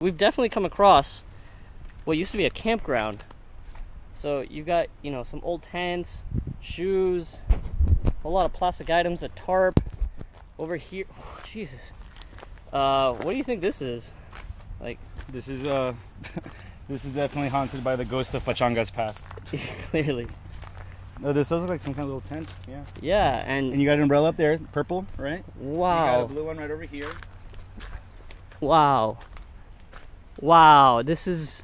we've definitely come across what used to be a campground. So you've got, you know, some old tents, shoes, a lot of plastic items, a tarp. Over here, oh, Jesus. What do you think this is? Like, this is this is definitely haunted by the ghost of Pachanga's past. Clearly. No, this does look like some kind of little tent. Yeah. Yeah, and you got an umbrella up there, purple, right? Wow. You got a blue one right over here. Wow. Wow, this is...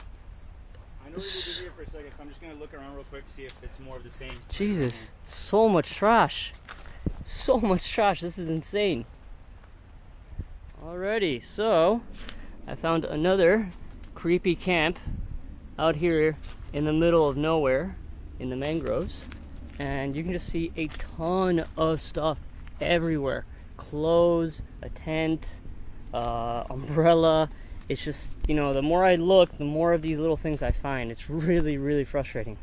I know we're gonna be here for a second, so I'm just gonna look around real quick, see if it's more of the same. Jesus, so much trash. So much trash, this is insane. Alrighty, so I found another creepy camp out here in the middle of nowhere in the mangroves, and you can just see a ton of stuff everywhere. Clothes, a tent, umbrella. It's just, you know, the more I look, the more of these little things I find. It's really, really frustrating.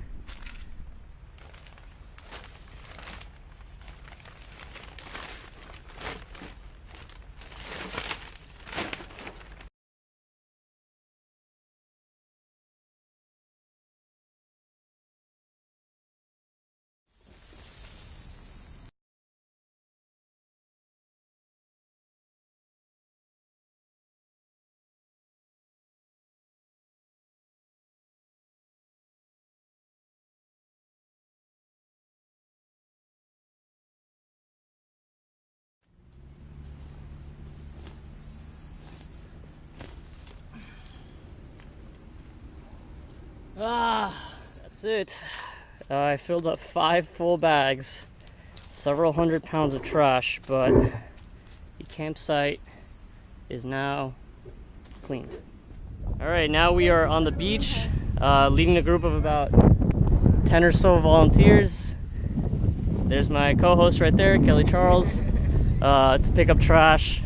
That's it. I filled up 5 full bags, several hundred pounds of trash, but the campsite is now clean. Alright, now we are on the beach, leading a group of about 10 or so volunteers. There's my co-host right there, Kelly Charles, to pick up trash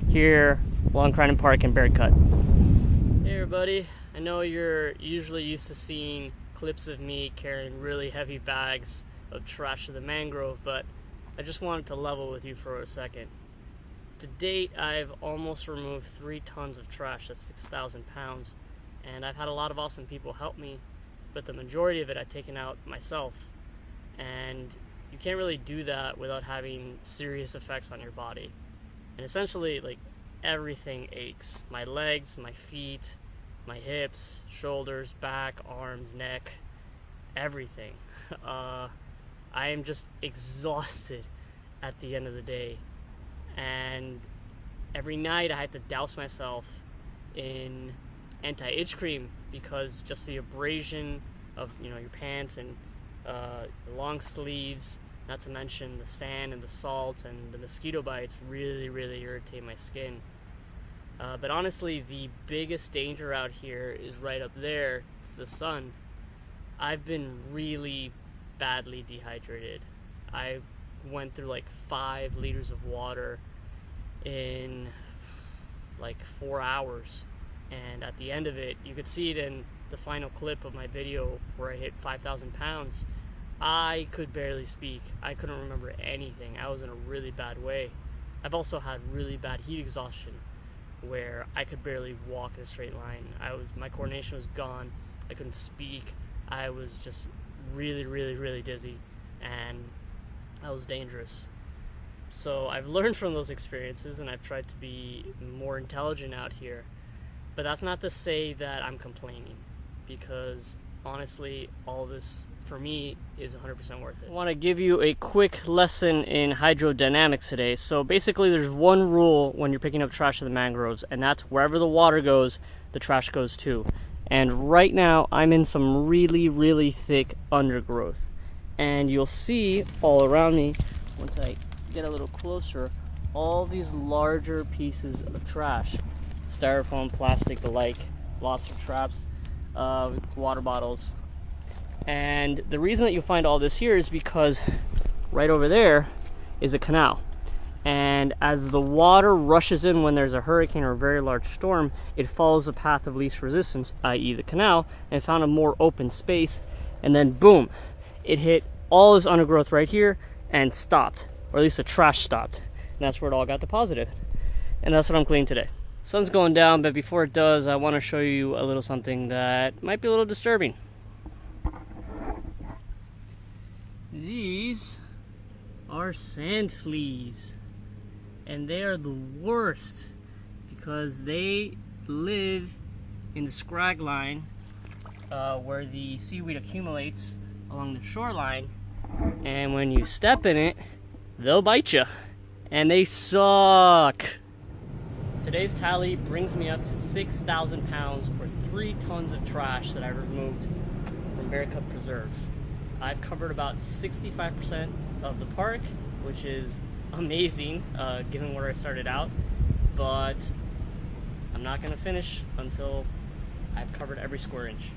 here along Crichton Park and Baird Cut. Hey everybody. I know you're usually used to seeing clips of me carrying really heavy bags of trash to the mangrove, but I just wanted to level with you for a second. To date, I've almost removed 3 tons of trash, that's 6,000 pounds, and I've had a lot of awesome people help me, but the majority of it I've taken out myself, and you can't really do that without having serious effects on your body. And essentially, like, everything aches. My legs, my feet, my hips, shoulders, back, arms, neck, everything. I am just exhausted at the end of the day. And every night I have to douse myself in anti-itch cream because just the abrasion of, you know, your pants and the long sleeves, not to mention the sand and the salt and the mosquito bites really, really irritate my skin. But honestly, the biggest danger out here is right up there. It's the sun. I've been really badly dehydrated. I went through like 5 liters of water in like 4 hours. And at the end of it, you could see it in the final clip of my video where I hit 5,000 pounds. I could barely speak. I couldn't remember anything. I was in a really bad way. I've also had really bad heat exhaustion, where I could barely walk in a straight line. My coordination was gone. I couldn't speak. I was just really, really, really dizzy, and I was dangerous. So I've learned from those experiences, and I've tried to be more intelligent out here. But that's not to say that I'm complaining, because honestly, all this for me is 100% worth it. I want to give you a quick lesson in hydrodynamics today. So basically there's one rule when you're picking up trash in the mangroves, and that's wherever the water goes, the trash goes too. And right now I'm in some really, really thick undergrowth, and you'll see all around me, once I get a little closer, all these larger pieces of trash, styrofoam, plastic, the like, lobster traps, water bottles. And the reason that you find all this here is because right over there is a canal. And as the water rushes in when there's a hurricane or a very large storm, it follows the path of least resistance, i.e. the canal, and found a more open space. And then boom, it hit all this undergrowth right here and stopped, or at least the trash stopped. And that's where it all got deposited. And that's what I'm cleaning today. Sun's going down, but before it does, I want to show you a little something that might be a little disturbing. These are sand fleas, and they are the worst because they live in the scrag line where the seaweed accumulates along the shoreline, and when you step in it, they'll bite you, and they suck. Today's tally brings me up to 6,000 pounds or 3 tons of trash that I removed from Bear Cub Preserve. I've covered about 65% of the park, which is amazing given where I started out, but I'm not going to finish until I've covered every square inch.